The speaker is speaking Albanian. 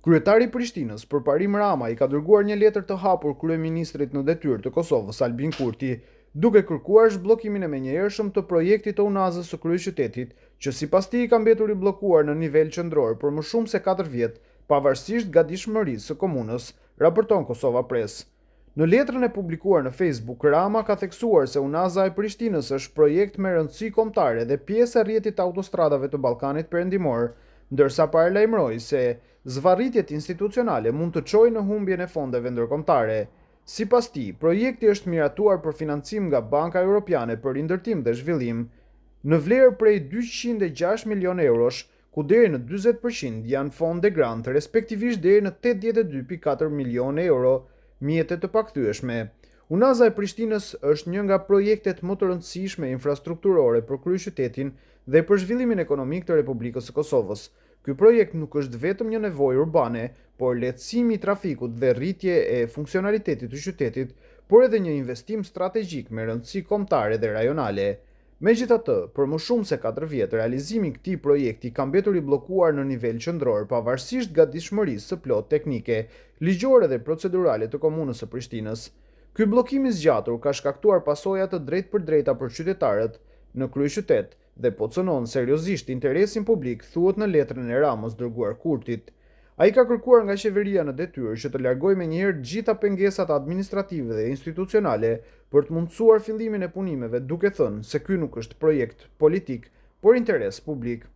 Kryetari i Prishtinës, përparim Rama, i ka dërguar një letër të hapur kryeministrit në detyrë të Kosovës, Albin Kurti, duke kërkuar zhbllokimin e menjëhershëm të projektit të Unazës së kryeqytetit, që sipas tij ka mbetur i bllokuar në nivel qendror për më shumë se 4 vjet, pavarësisht gatishmërisë së komunës, raporton Kosova Press. Në letrën e publikuar në Facebook, Rama ka theksuar se Unaza e Prishtinës është projekt me rëndësi kombëtare dhe pjesë e rrjetit të autostradave të Ballkanit Perëndimor, ndërsa paralajmëroi se zvarritjet institucionale mund të çojë në humbjen e fondeve ndërkombëtare. Sipas tij, projekti është miratuar për financim nga Banka Europiane për Rindërtim dhe Zhvillim, në vlerë prej 206 milion eurosh, ku deri në 40% janë fonde grant, respektivisht deri në 82.4 milion euro mjete të pakthyeshme. Unaza e Prishtinës është një nga projektet më të rëndësishme infrastrukturore për kryeqytetin dhe për zhvillimin ekonomik të Republikës së Kosovës. Ky projekt nuk është vetëm një nevojë urbane, por lehtësimi i trafikut dhe rritje e funksionalitetit të qytetit, por edhe një investim strategjik me rëndësi kombëtare dhe rajonale. Megjithatë, për më shumë se 4 vjet, realizimi i këtij projekti ka mbetur i bllokuar në nivel qendror pavarësisht gatishmërisë së plotë teknike, ligjore dhe procedurale të komunës së Prishtinës. Ky bllokim i zgjatur ka shkaktuar pasoja të drejtpërdrejta për qytetarët në kryeqytet dhe po cënon seriozisht interesin publik, thuhet në letrën e Ramës dërguar Kurtit. Ai ka kërkuar nga qeveria në detyrë që të largojë menjëherë të gjitha pengesat administrative dhe institucionale për të mundësuar fillimin e punimeve, duke thënë se ky nuk është projekt politik, por interes publik.